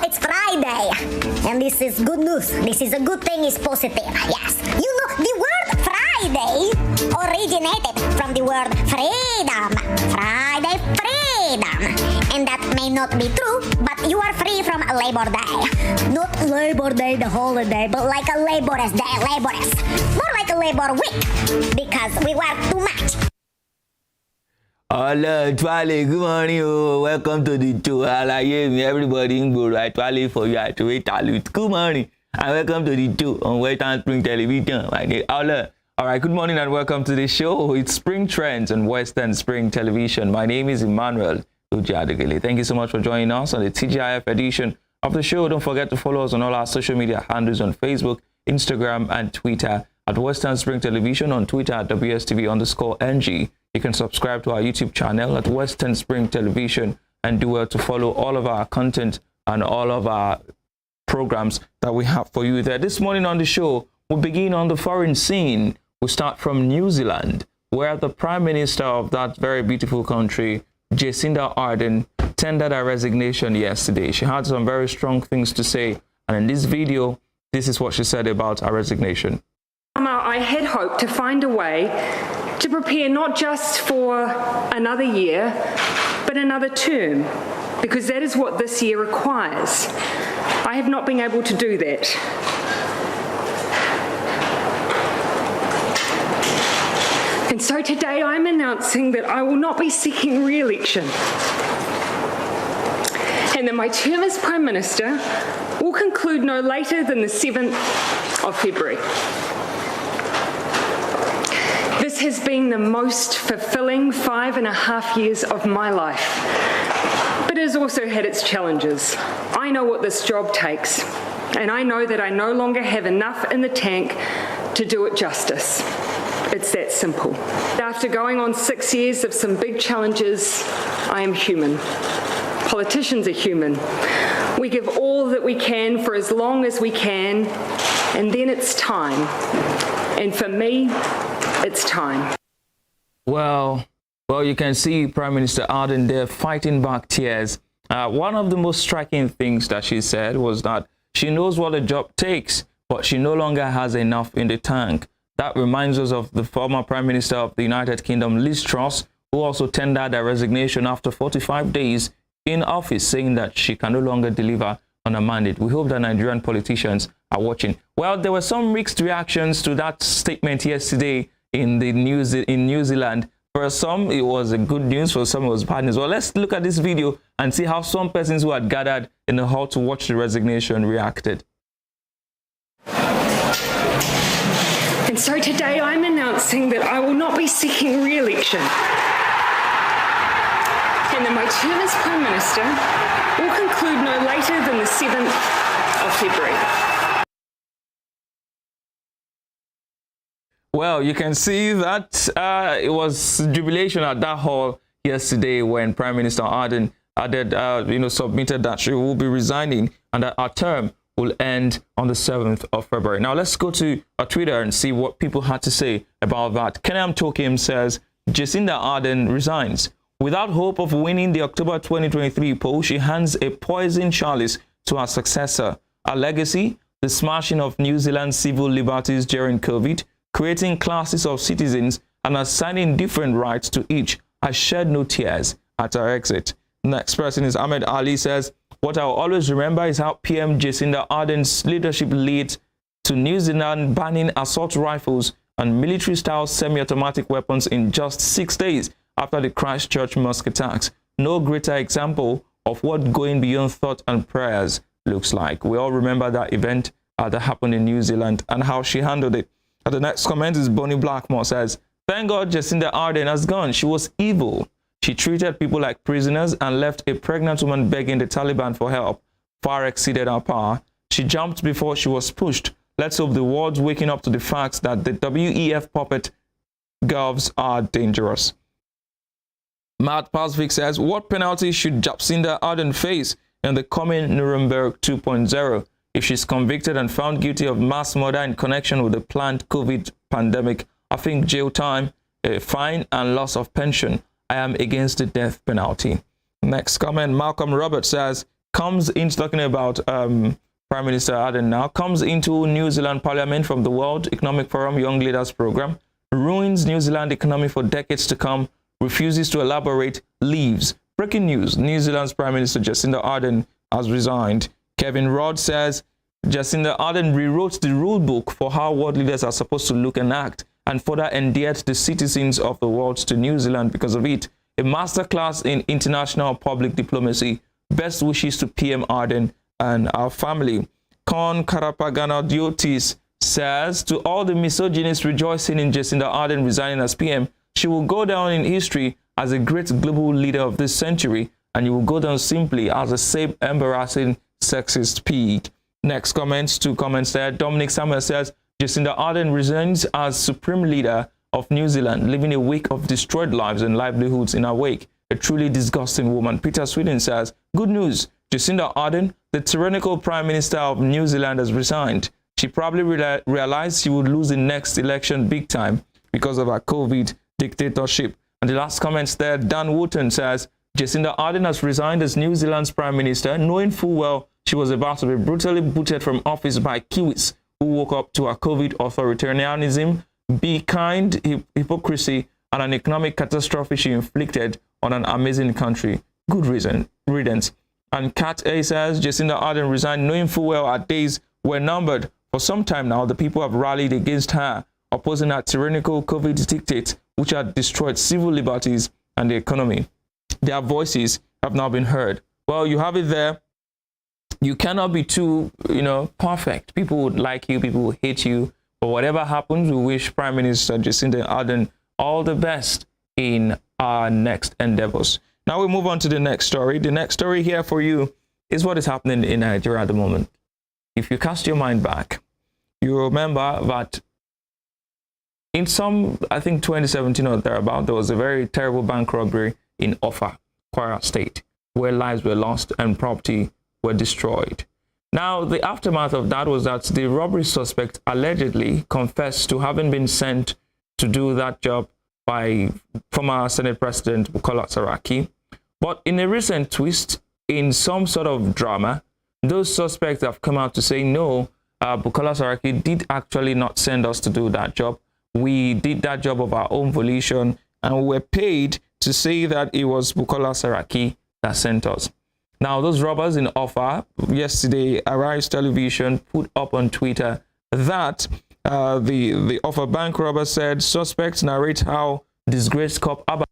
it's Friday, and this is good news. This is a good thing, it's positive. Yes, you know, the word Friday originated from the word freedom. Friday, freedom. And that may not be true, but you are free from Labor Day. Not Labor Day, the holiday, but like a laborious day, laborious. More like a labor week, because we work too much. Hello, Twale, good morning. Oh, welcome to the show. Everybody in good, right? Twale for you at good morning. And welcome to the show on Western Spring Television. All right, good morning and welcome to the show. It's Spring Trends on Western Spring Television. My name is Emmanuel Ujadegele. Thank you so much for joining us on the TGIF edition of the show. Don't forget to follow us on all our social media handles on Facebook, Instagram, and Twitter at Western Spring Television, on Twitter at WSTV_NG. You can subscribe to our YouTube channel at Western Spring Television and do well to follow all of our content and all of our programs that we have for you there. This morning on the show, we'll begin on the foreign scene. We'll start from New Zealand, where the Prime Minister of that very beautiful country, Jacinda Ardern, tendered her resignation yesterday. She had some very strong things to say, and in this video, this is what she said about her resignation. I had hoped to find a way to prepare not just for another year, but another term, because that is what this year requires. I have not been able to do that. And so today I'm announcing that I will not be seeking re-election, and that my term as Prime Minister will conclude no later than the 7th of February. This has been the most fulfilling 5.5 years of my life, but it has also had its challenges. I know what this job takes, and I know that I no longer have enough in the tank to do it justice. It's that simple. After going on 6 years of some big challenges, I am human. Politicians are human. We give all that we can for as long as we can, and then it's time. And for me, it's time. Well, you can see Prime Minister Ardern there fighting back tears. One of the most striking things that she said was that she knows what the job takes, but she no longer has enough in the tank. That reminds us of the former Prime Minister of the United Kingdom, Liz Truss, who also tendered her resignation after 45 days in office, saying that she can no longer deliver on a mandate. We hope that Nigerian politicians are watching. Well, there were some mixed reactions to that statement yesterday in New Zealand. For some, it was a good news. For some, it was bad news. Well, let's look at this video and see how some persons who had gathered in the hall to watch the resignation reacted. And so today I'm announcing that I will not be seeking re-election, and that my term as Prime Minister will conclude no later than the 7th of February. Well, you can see that it was jubilation at that hall yesterday when Prime Minister Ardern submitted that she will be resigning and that her term will end on the 7th of February. Now, let's go to Twitter and see what people had to say about that. Kenam Tokim says, Jacinda Ardern resigns. Without hope of winning the October 2023 poll, she hands a poison chalice to her successor. Her legacy, the smashing of New Zealand's civil liberties during COVID, creating classes of citizens and assigning different rights to each, has shed no tears at her exit. Next person is Ahmed Ali says, what I'll always remember is how PM Jacinda Ardern's leadership led to New Zealand banning assault rifles and military-style semi-automatic weapons in just 6 days after the Christchurch mosque attacks. No greater example of what going beyond thought and prayers looks like. We all remember that event that happened in New Zealand and how she handled it. And the next comment is Bonnie Blackmore says, thank God Jacinda Ardern has gone. She was evil. She treated people like prisoners and left a pregnant woman begging the Taliban for help. Far exceeded her power. She jumped before she was pushed. Let's hope the world's waking up to the fact that the WEF puppet girls are dangerous. Matt Pasvik says, what penalty should Jacinda Ardern face in the coming Nuremberg 2.0? If she's convicted and found guilty of mass murder in connection with the planned COVID pandemic, I think jail time, a fine, and loss of pension. I am against the death penalty. Next comment, Malcolm Roberts says, comes into talking about Prime Minister Ardern now, comes into New Zealand Parliament from the World Economic Forum Young Leaders Program, ruins New Zealand economy for decades to come, refuses to elaborate, leaves. Breaking news, New Zealand's Prime Minister Jacinda Ardern has resigned. Kevin Rudd says Jacinda Ardern rewrote the rule book for how world leaders are supposed to look and act, and further endeared the citizens of the world to New Zealand because of it. A masterclass in international public diplomacy. Best wishes to PM Ardern and our family. Con Karapaganadiotis says, to all the misogynists rejoicing in Jacinda Ardern resigning as PM, she will go down in history as a great global leader of this century, and you will go down simply as a same embarrassing sexist pig. Next comments, two comments there. Dominic Samuel says, Jacinda Ardern resigns as supreme leader of New Zealand, leaving a wake of destroyed lives and livelihoods in her wake. A truly disgusting woman. Peter Sweden says, good news, Jacinda Ardern, the tyrannical Prime Minister of New Zealand, has resigned. She probably realized she would lose the next election big time because of her COVID dictatorship. And the last comments there, Dan Wooten says, Jacinda Ardern has resigned as New Zealand's Prime Minister, knowing full well she was about to be brutally booted from office by Kiwis who woke up to her COVID authoritarianism, be kind, hypocrisy, and an economic catastrophe she inflicted on an amazing country. Good riddance. And Kat A says, Jacinda Ardern resigned knowing full well her days were numbered. For some time now, the people have rallied against her, opposing her tyrannical COVID dictate, which had destroyed civil liberties and the economy. Their voices have now been heard. Well, you have it there. You cannot be too, perfect. People would like you, people would hate you. But whatever happens, we wish Prime Minister Jacinda Ardern all the best in our next endeavors. Now we move on to the next story. The next story here for you is what is happening in Nigeria at the moment. If you cast your mind back, you remember that in I think 2017 or thereabout, there was a very terrible bank robbery in Offa, Kwara State, where lives were lost and property were destroyed. Now, the aftermath of that was that the robbery suspect allegedly confessed to having been sent to do that job by former Senate President Bukola Saraki. But in a recent twist, in some sort of drama, those suspects have come out to say, no, Bukola Saraki did actually not send us to do that job. We did that job of our own volition, and we were paid to say that it was Bukola Saraki that sent us. Now, those robbers in Offa, yesterday, Arise Television put up on Twitter that the Offa bank robber said suspects narrate how disgraced cop Abba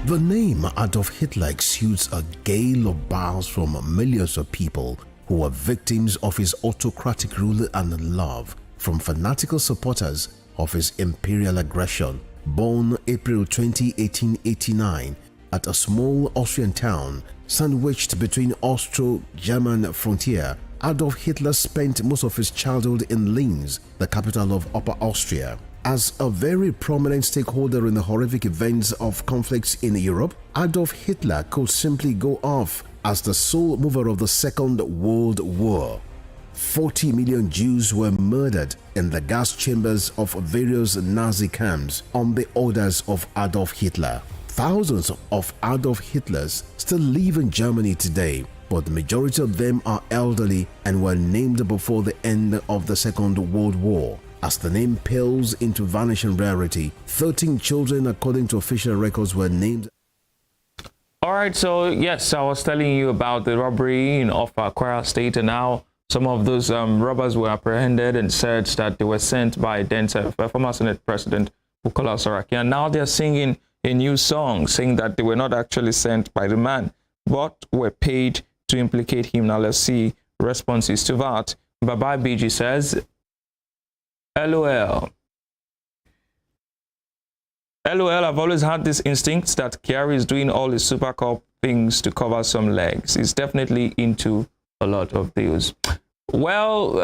The name Adolf Hitler exudes a gale of bile from millions of people who were victims of his autocratic rule and love, from fanatical supporters of his imperial aggression. Born April 20, 1889, at a small Austrian town sandwiched between Austro-German frontier, Adolf Hitler spent most of his childhood in Linz, the capital of Upper Austria. As a very prominent stakeholder in the horrific events of conflicts in Europe, Adolf Hitler could simply go off as the sole mover of the Second World War. 40 million Jews were murdered in the gas chambers of various Nazi camps on the orders of Adolf Hitler. Thousands of Adolf Hitlers still live in Germany today, but the majority of them are elderly and were named before the end of the Second World War. As the name pales into vanishing rarity, 13 children, according to official records, were named. All right, so yes, I was telling you about the robbery in Offa, Kwara State, and now some of those robbers were apprehended and said that they were sent by then former Senate President Bukola Saraki. And now they're singing a new song saying that they were not actually sent by the man, but were paid to implicate him. Now let's see responses to that. Baba BG says, LOL. LOL, I've always had this instinct that Kyari is doing all his Super Cup things to cover some legs. He's definitely into a lot of deals. Well,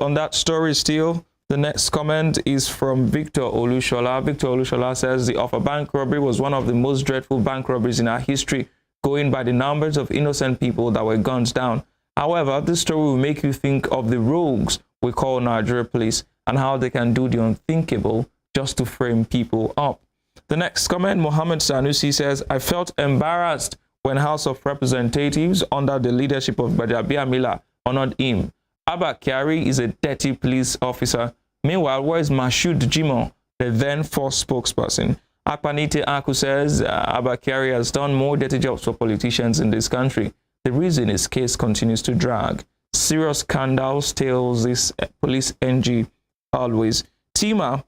on that story still, the next comment is from Victor Olushola. Victor Olushola says the Offa bank robbery was one of the most dreadful bank robberies in our history, going by the numbers of innocent people that were gunned down. However, this story will make you think of the rogues we call Nigeria police and how they can do the unthinkable just to frame people up. The next comment, Mohammed Sanusi says, I felt embarrassed when House of Representatives under the leadership of Gbajabiamila honored him. Abba Kyari is a dirty police officer. Meanwhile, where is Mashood Jimoh, the then force spokesperson? Akpanite Aku says Abba Kyari has done more dirty jobs for politicians in this country. The reason his case continues to drag. Serious scandals tells this police NG always. Tima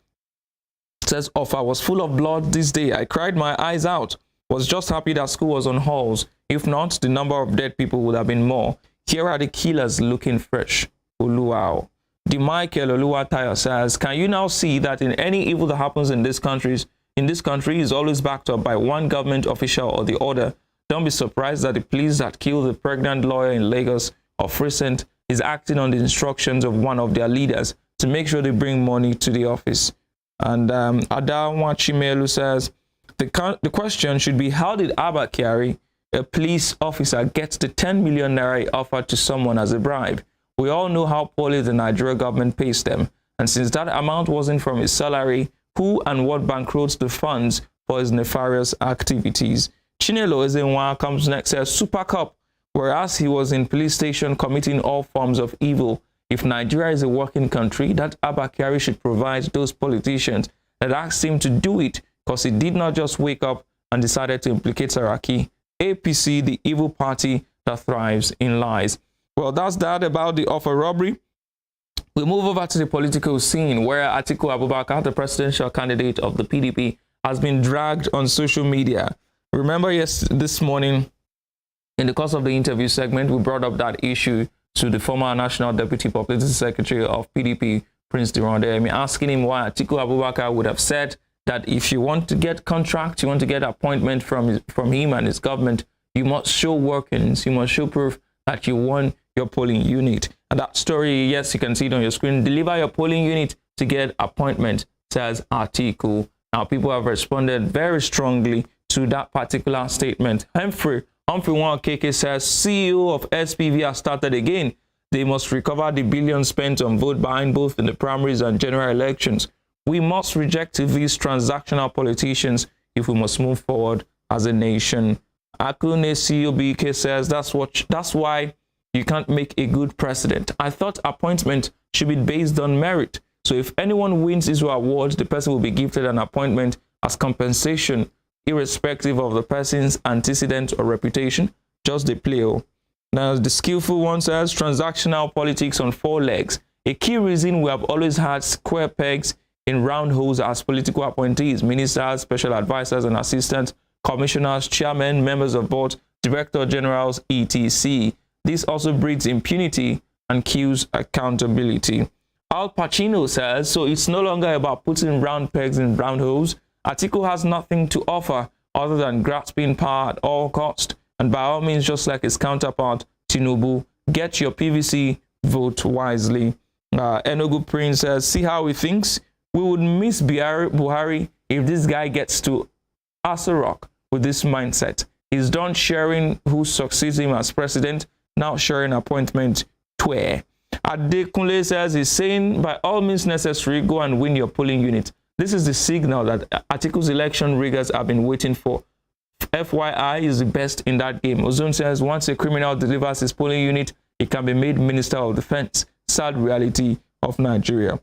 says, Offa was full of blood this day. I cried my eyes out. Was just happy that school was on halls. If not, the number of dead people would have been more. Here are the killers looking fresh. Uluwao. The Michael Oluwatayo says, can you now see that in any evil that happens in this country is always backed up by one government official or the other? Don't be surprised that the police that killed the pregnant lawyer in Lagos of recent is acting on the instructions of one of their leaders to make sure they bring money to the office. And Adawa Chimelu says, the question should be, how did Abba Kyari, a police officer, get the 10 million naira offered to someone as a bribe? We all know how poorly the Nigeria government pays them. And since that amount wasn't from his salary, who and what bankrolled the funds for his nefarious activities? Chinelo Ezenwa comes next, says Super Cup, whereas he was in police station committing all forms of evil. If Nigeria is a working country, that Abba Kyari should provide those politicians that asked him to do it, because he did not just wake up and decided to implicate Saraki, APC, the evil party that thrives in lies. Well, that's that about the Offa robbery. We move over to the political scene where Atiku Abubakar, the presidential candidate of the PDP, has been dragged on social media. Remember, yes, this morning, in the course of the interview segment, we brought up that issue to the former National Deputy Publicity Secretary of PDP, Prince Dironde, asking him why Atiku Abubakar would have said that if you want to get contract, you want to get appointment from him and his government, you must show workings, you must show proof that you won your polling unit. And that story, yes, you can see it on your screen. Deliver your polling unit to get appointment, says Atiku. Now, people have responded very strongly to that particular statement. Humphrey Nwakeke says, CEO of SPV has started again. They must recover the billions spent on vote buying both in the primaries and general elections. We must reject these transactional politicians if we must move forward as a nation. Akune COBK says, that's why you can't make a good president. I thought appointment should be based on merit. So if anyone wins Israel awards, the person will be gifted an appointment as compensation, irrespective of the person's antecedent or reputation. Just the play. Now, the skillful one says, transactional politics on 4 legs. A key reason we have always had square pegs in round holes as political appointees, ministers, special advisors and assistants, commissioners, chairmen, members of boards, director generals, etc. This also breeds impunity and kills accountability. Al Pacino says, so it's no longer about putting round pegs in round holes. Atiku has nothing to offer other than grasping power at all cost. And by all means, just like his counterpart, Tinubu, get your PVC, vote wisely. Enugu Prince says, see how he thinks? We would miss Buhari if this guy gets to Aso Rock with this mindset. He's done sharing who succeeds him as president, now sharing appointment twere. Adekunle says he's saying, by all means necessary, go and win your polling unit. This is the signal that Atiku's election riggers have been waiting for. FYI is the best in that game. Ozone says once a criminal delivers his polling unit, he can be made Minister of Defense. Sad reality of Nigeria.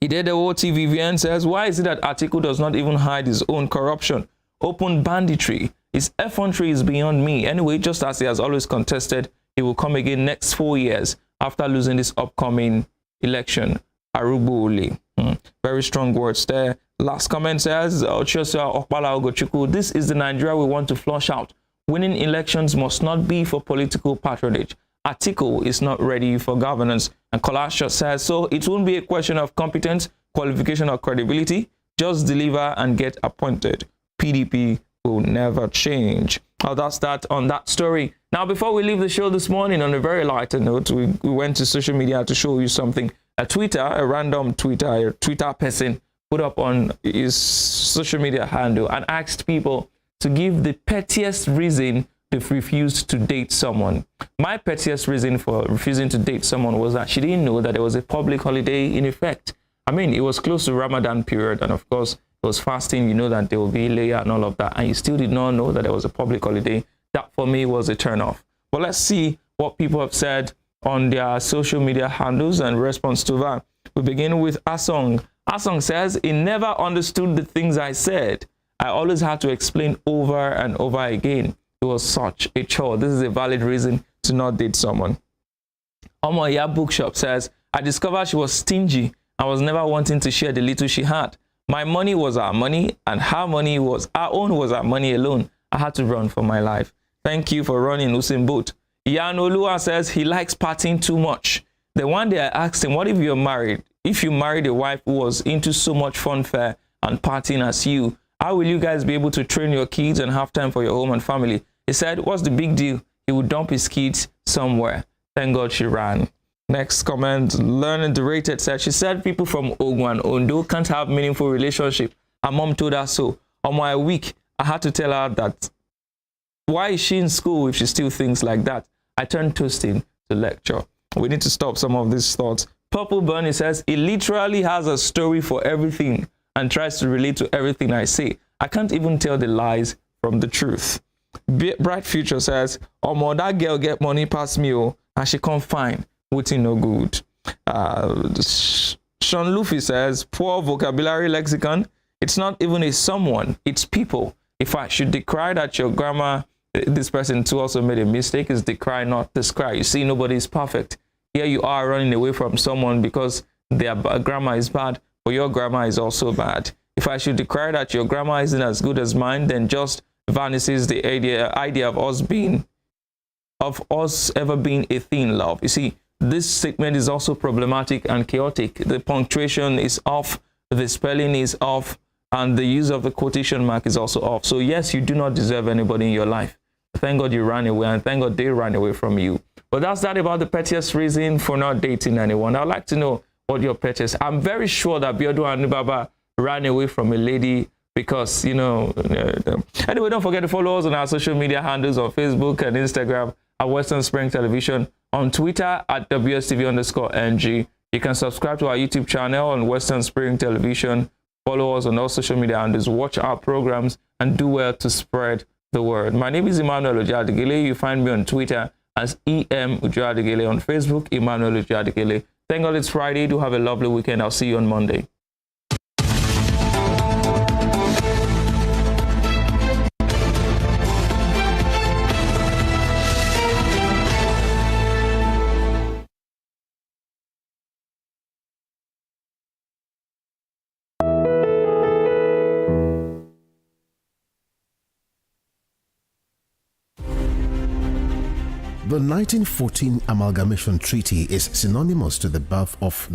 Idedewo TVVN says, why is it that Atiku does not even hide his own corruption? Open banditry. His effrontery is beyond me. Anyway, just as he has always contested, he will come again next 4 years after losing this upcoming election. Arugbo Ole. Very strong words there. Last comment says, this is the Nigeria we want to flush out. Winning elections must not be for political patronage. Atiku is not ready for governance. And Kolasho says, so it won't be a question of competence, qualification, or credibility. Just deliver and get appointed. PDP will never change. That's that on that story. Now, before we leave the show this morning, on a very lighter note, we went to social media to show you something. A random Twitter person put up on his social media handle and asked people to give the pettiest reason they've refused to date someone. My pettiest reason for refusing to date someone was that she didn't know that there was a public holiday in effect. I mean, it was close to Ramadan period, and of course, it was fasting. You know that there will be layers and all of that, and you still did not know that there was a public holiday. That for me was a turnoff. But let's see what people have said on their social media handles and response to that. We begin with Asong. Asong says, he never understood the things I said. I always had to explain over and over again. It was such a chore. This is a valid reason to not date someone. Omoya Bookshop says, I discovered she was stingy. I was never wanting to share the little she had. My money was our money, and her money was our own, was our money alone. I had to run for my life. Thank you for running, Usain Bolt. Ian Olua says he likes partying too much. The one day I asked him, what if you're married? If you married a wife who was into so much funfair and partying as you, how will you guys be able to train your kids and have time for your home and family? He said, what's the big deal? He would dump his kids somewhere. Thank God she ran. Next comment, Learning Derated said, she said people from Ogun and Ondo can't have meaningful relationship. Her mom told her so. On my week, I had to tell her that. Why is she in school if she still thinks like that? I turned toasting to lecture. We need to stop some of these thoughts. Purple Bunny says, he literally has a story for everything and tries to relate to everything I say. I can't even tell the lies from the truth. Bright Future says, Omo, that girl get money past me, and she can't find waiting no good. Sean Luffy says, poor vocabulary lexicon. It's not even a someone, it's people. If I should decry that your grammar, this person too also made a mistake, is decry, not descry. You see, nobody is perfect. Here you are running away from someone because their grammar is bad, but your grammar is also bad. If I should decry that your grammar isn't as good as mine, then just vanishes the idea of us ever being a thing, love. You see, this statement is also problematic and chaotic. The punctuation is off, the spelling is off, and the use of the quotation mark is also off. So yes, you do not deserve anybody in your life. Thank God you ran away, and thank God they ran away from you. But that's that about the pettiest reason for not dating anyone. I'd like to know what your pettiest. I'm very sure that Biodun Anibaba ran away from a lady because, you know. Anyway, don't forget to follow us on our social media handles on Facebook and Instagram at Western Spring Television, on Twitter at WSTV_NG. You can subscribe to our YouTube channel on Western Spring Television. Follow us on all social media handles, watch our programs, and do well to spread the word. My name is Emmanuel Ojadigele. You find me on Twitter as EM Ojadigele, on Facebook, Emmanuel Ojadigele. Thank God it's Friday. Do have a lovely weekend. I'll see you on Monday. The 1914 Amalgamation Treaty is synonymous to the birth of